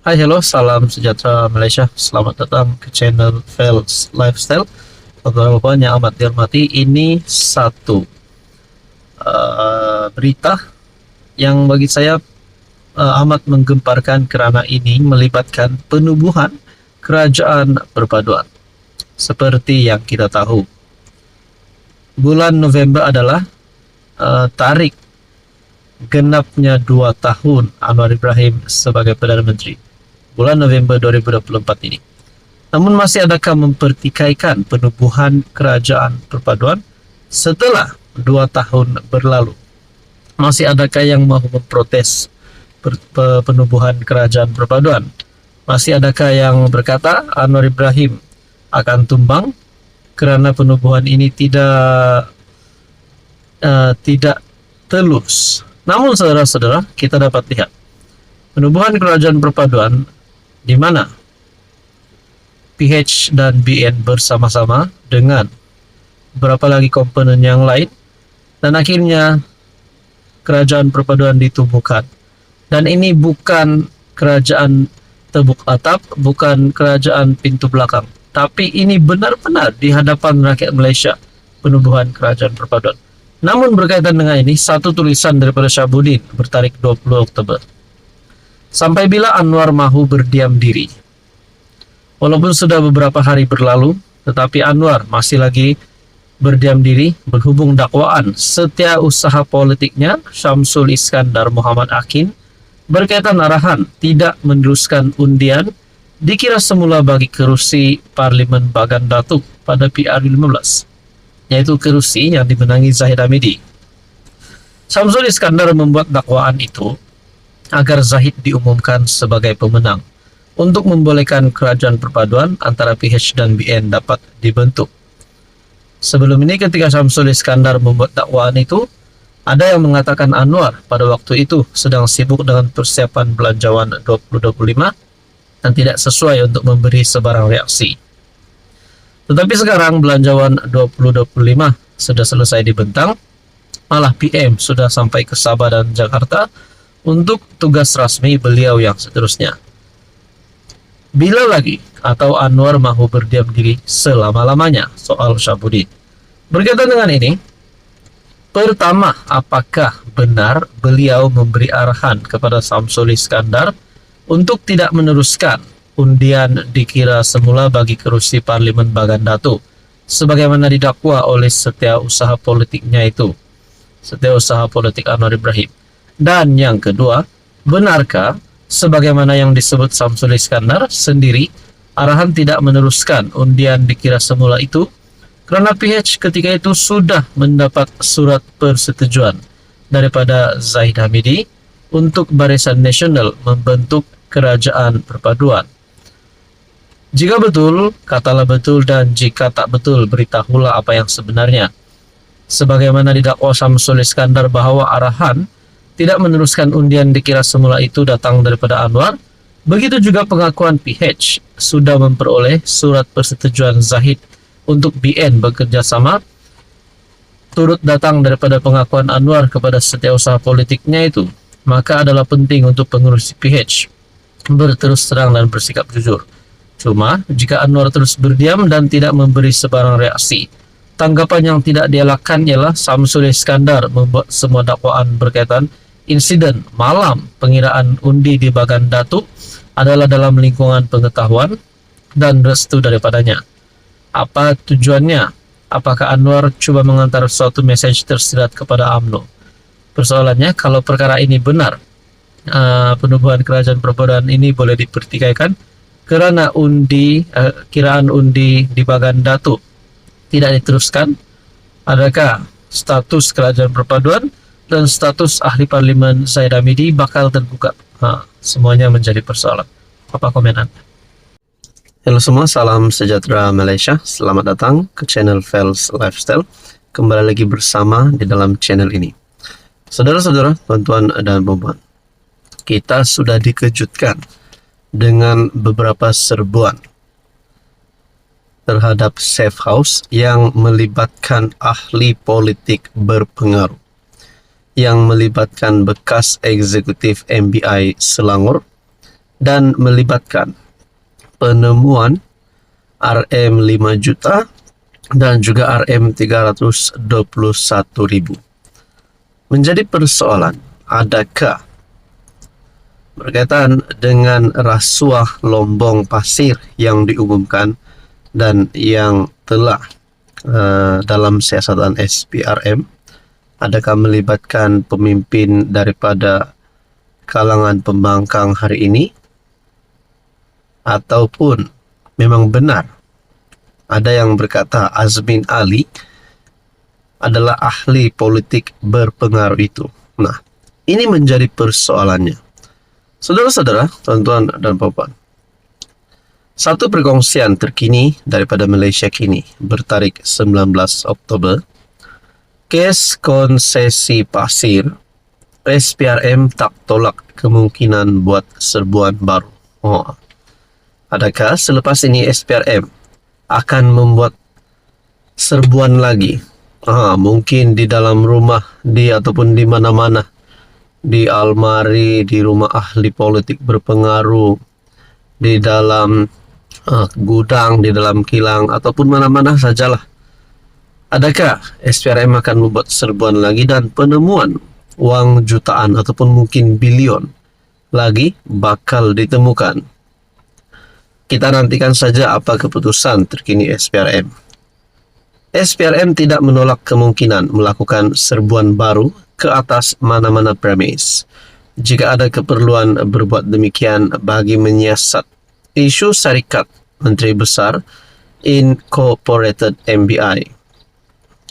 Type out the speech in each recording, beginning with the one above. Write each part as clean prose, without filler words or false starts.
Hai, hello, salam sejahtera Malaysia. Selamat datang ke channel Fels Lifestyle. Bapak-bapak yang amat dihormati, ini satu berita yang bagi saya amat menggemparkan kerana ini melibatkan penubuhan kerajaan perpaduan. Seperti yang kita tahu, bulan November adalah tarik genapnya 2 tahun Anwar Ibrahim sebagai Perdana Menteri. Bulan November 2024 ini. Namun masih adakah mempertikaikan penubuhan kerajaan perpaduan setelah 2 tahun berlalu? Masih adakah yang mahu memprotes penubuhan kerajaan perpaduan? Masih adakah yang berkata Anwar Ibrahim akan tumbang kerana penubuhan ini tidak telus? Namun saudara-saudara, kita dapat lihat penubuhan kerajaan perpaduan di mana PH dan BN bersama-sama dengan beberapa lagi komponen yang lain, dan akhirnya kerajaan perpaduan ditubuhkan. Dan ini bukan kerajaan tebuk atap, bukan kerajaan pintu belakang, tapi ini benar-benar di hadapan rakyat Malaysia, penubuhan kerajaan perpaduan. Namun berkaitan dengan ini, satu tulisan daripada Syabuddin bertarikh 20 Oktober. Sampai bila Anwar mahu berdiam diri? Walaupun sudah beberapa hari berlalu, tetapi Anwar masih lagi berdiam diri berhubung dakwaan setiausaha politiknya Syamsul Iskandar Muhammad Akin berkaitan arahan tidak meneruskan undian dikira semula bagi kerusi Parlimen Bagan Datuk pada PR15, yaitu kerusi yang dimenangi Zahid Hamidi. Syamsul Iskandar membuat dakwaan itu agar Zahid diumumkan sebagai pemenang untuk membolehkan kerajaan perpaduan antara PH dan BN dapat dibentuk. Sebelum ini ketika Syamsul Iskandar membuat dakwaan itu, ada yang mengatakan Anwar pada waktu itu sedang sibuk dengan persiapan belanjawan 2025 dan tidak sesuai untuk memberi sebarang reaksi. Tetapi sekarang belanjawan 2025 sudah selesai dibentang, malah PM sudah sampai ke Sabah dan Jakarta untuk tugas rasmi beliau yang seterusnya. Bila lagi atau Anwar mahu berdiam diri selama-lamanya, soal Syabuddin. Berkaitan dengan ini, pertama, apakah benar beliau memberi arahan kepada Syamsul Iskandar untuk tidak meneruskan undian dikira semula bagi kerusi Parlimen Bagan Datuk sebagaimana didakwa oleh setiausaha politiknya itu, setiausaha politik Anwar Ibrahim? Dan yang kedua, benarkah sebagaimana yang disebut Syamsul Iskandar sendiri arahan tidak meneruskan undian dikira semula itu kerana PH ketika itu sudah mendapat surat persetujuan daripada Zahid Hamidi untuk Barisan Nasional membentuk kerajaan perpaduan? Jika betul, katalah betul, dan jika tak betul, beritahulah apa yang sebenarnya. Sebagaimana didakwa Syamsul Iskandar bahawa arahan tidak meneruskan undian dikira semula itu datang daripada Anwar, begitu juga pengakuan PH sudah memperoleh surat persetujuan Zahid untuk BN bekerjasama turut datang daripada pengakuan Anwar kepada setiausaha politiknya itu, maka adalah penting untuk pengurus PH berterus terang dan bersikap jujur. Cuma, jika Anwar terus berdiam dan tidak memberi sebarang reaksi, tanggapan yang tidak dielakkan ialah Syamsul Iskandar membuat semua dakwaan berkaitan insiden malam pengiraan undi di Bagan Datuk adalah dalam lingkungan pengetahuan dan restu daripadanya. Apa tujuannya? Apakah Anwar cuba mengantar suatu mesej tersirat kepada UMNO? Persoalannya, kalau perkara ini benar, penubuhan kerajaan perpaduan ini boleh dipertikaikan kerana kiraan undi di Bagan Datuk tidak diteruskan. Adakah status kerajaan perpaduan dan status ahli parlimen Zahid Hamidi bakal terbuka? Semuanya menjadi persoalan. Apa komen Anda? Halo semua, salam sejahtera Malaysia. Selamat datang ke channel Fels Lifestyle. Kembali lagi bersama di dalam channel ini. Saudara-saudara, tuan-tuan dan puan-puan, kita sudah dikejutkan dengan beberapa serbuan terhadap safe house yang melibatkan ahli politik berpengaruh, yang melibatkan bekas eksekutif MBI Selangor, dan melibatkan penemuan RM5 juta dan juga RM321.000. Menjadi persoalan, adakah berkaitan dengan rasuah lombong pasir yang diumumkan dan yang telah dalam siasatan SPRM, adakah melibatkan pemimpin daripada kalangan pembangkang hari ini, ataupun memang benar ada yang berkata Azmin Ali adalah ahli politik berpengaruh itu. Nah, ini menjadi persoalannya. Saudara-saudara, tuan-tuan dan puan-puan, satu perkongsian terkini daripada Malaysia kini bertarikh 19 Oktober, kes konsesi pasir, SPRM tak tolak kemungkinan buat serbuan baru. Adakah selepas ini SPRM akan membuat serbuan lagi? Mungkin di dalam rumah ataupun di mana-mana, di almari, di rumah ahli politik berpengaruh, di dalam gudang, di dalam kilang, ataupun mana-mana sajalah. Adakah SPRM akan membuat serbuan lagi dan penemuan uang jutaan ataupun mungkin bilion lagi bakal ditemukan? Kita nantikan saja apa keputusan terkini SPRM. SPRM tidak menolak kemungkinan melakukan serbuan baru ke atas mana-mana premis jika ada keperluan berbuat demikian bagi menyiasat isu syarikat Menteri Besar Incorporated MBI.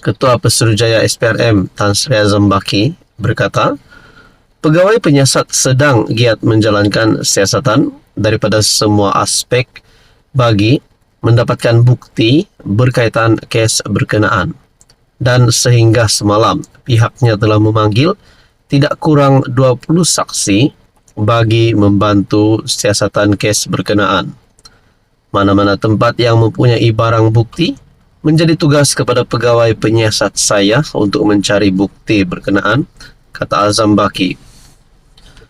Ketua Pesuruhjaya SPRM Tan Sri Azambaki berkata, pegawai penyiasat sedang giat menjalankan siasatan daripada semua aspek bagi mendapatkan bukti berkaitan kes berkenaan, dan sehingga semalam pihaknya telah memanggil tidak kurang 20 saksi bagi membantu siasatan kes berkenaan. Mana-mana tempat yang mempunyai barang bukti menjadi tugas kepada pegawai penyiasat saya untuk mencari bukti berkenaan, kata Azambaki.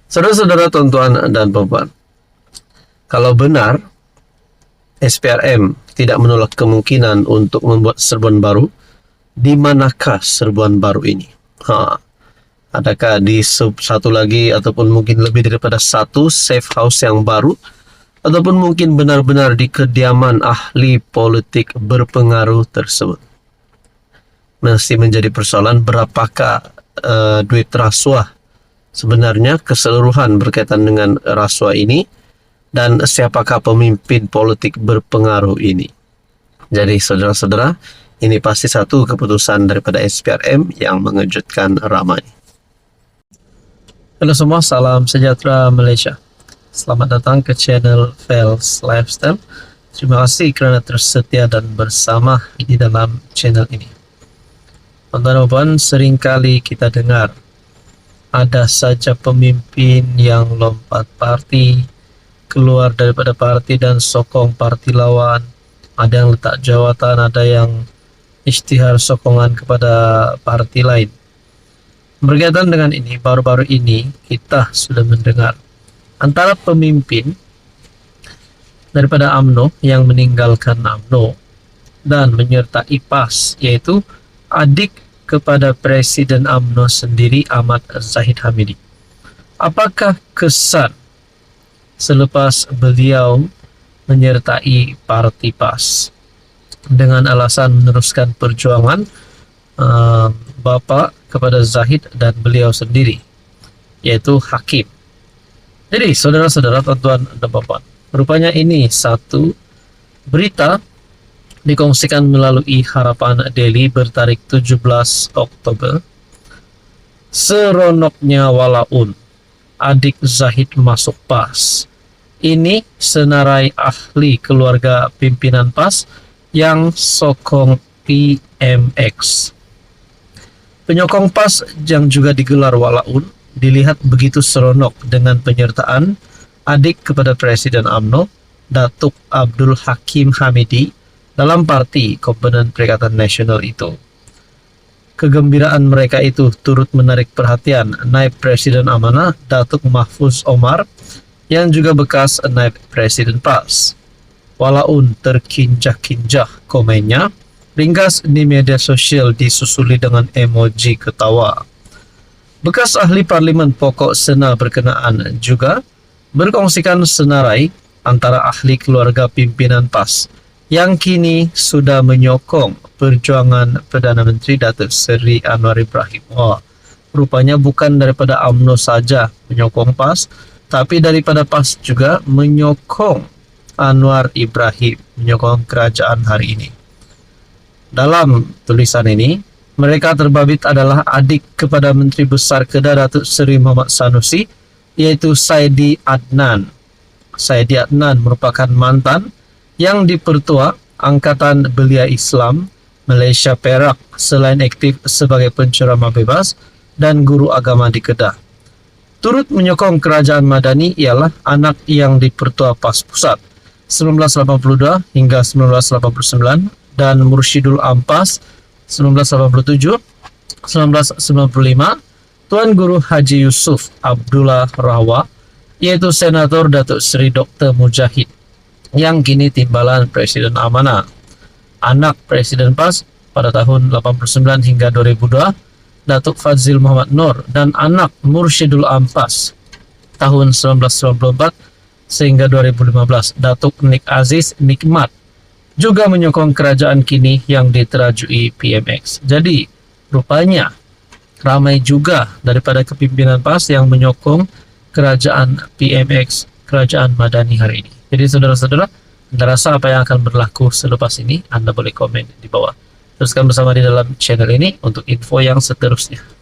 Saudara-saudara, tuan-tuan dan puan-puan, kalau benar SPRM tidak menolak kemungkinan untuk membuat serbuan baru, di manakah serbuan baru ini? Adakah di satu lagi ataupun mungkin lebih daripada satu safe house yang baru, ataupun mungkin benar-benar di kediaman ahli politik berpengaruh tersebut? Masih menjadi persoalan berapakah duit rasuah sebenarnya keseluruhan berkaitan dengan rasuah ini, dan siapakah pemimpin politik berpengaruh ini. Jadi saudara-saudara, ini pasti satu keputusan daripada SPRM yang mengejutkan ramai. Halo semua, salam sejahtera Malaysia. Selamat datang ke channel Fels Lifestyle. Terima kasih kerana tersetia dan bersama di dalam channel ini. Tuan-tuan dan puan, seringkali kita dengar ada saja pemimpin yang lompat parti, keluar daripada parti dan sokong parti lawan. Ada yang letak jawatan, ada yang isytihar sokongan kepada parti lain. Berkaitan dengan ini, baru-baru ini kita sudah mendengar antara pemimpin daripada UMNO yang meninggalkan UMNO dan menyertai PAS, yaitu adik kepada Presiden UMNO sendiri, Ahmad Zahid Hamidi. Apakah kesan selepas beliau menyertai parti PAS dengan alasan meneruskan perjuangan bapa kepada Zahid dan beliau sendiri, yaitu Hakim? Jadi saudara-saudara, tuan-tuan dan puan-puan, rupanya ini satu berita dikongsikan melalui Harapan Daily bertarikh 17 Oktober. Seronoknya walaun adik Zahid masuk PAS. Ini senarai ahli keluarga pimpinan PAS yang sokong PMX. Penyokong PAS yang juga digelar walaun dilihat begitu seronok dengan penyertaan adik kepada Presiden UMNO, Datuk Abdul Hakim Hamidi, dalam parti komponen Perikatan Nasional itu. Kegembiraan mereka itu turut menarik perhatian Naib Presiden Amanah Datuk Mahfuz Omar yang juga bekas naib Presiden PAS. Walaupun terkinjah-kinjah komennya, ringkas di media sosial disusuli dengan emoji ketawa. Bekas ahli parlimen pokok Sena berkenaan juga berkongsikan senarai antara ahli keluarga pimpinan PAS yang kini sudah menyokong perjuangan Perdana Menteri Datuk Seri Anwar Ibrahim. Wah, rupanya bukan daripada UMNO saja menyokong PAS, tapi daripada PAS juga menyokong Anwar Ibrahim, menyokong kerajaan hari ini. Dalam tulisan ini, mereka terbabit adalah adik kepada Menteri Besar Kedah Datuk Seri Muhammad Sanusi, yaitu Saidi Adnan. Saidi Adnan merupakan mantan yang dipertua Angkatan Belia Islam Malaysia Perak selain aktif sebagai penceramah bebas dan guru agama di Kedah. Turut menyokong kerajaan Madani ialah anak yang dipertua PAS Pusat 1982 hingga 1989 dan Mursyidul Ampas 1987, 1995, Tuan Guru Haji Yusuf Abdullah Rahwa, yaitu Senator Datuk Seri Dr. Mujahid, yang kini timbalan Presiden Amanah. Anak Presiden PAS pada tahun 89 hingga 2002, Datuk Fadzil Muhammad Nur, dan anak Mursyidul Ampas tahun 1994 sehingga 2015, Datuk Nik Aziz Nikmat, juga menyokong kerajaan kini yang diterajui PMX. Jadi, rupanya ramai juga daripada kepimpinan PAS yang menyokong kerajaan PMX, kerajaan Madani hari ini. Jadi saudara-saudara, Anda rasa apa yang akan berlaku selepas ini? Anda boleh komen di bawah. Teruskan bersama di dalam channel ini untuk info yang seterusnya.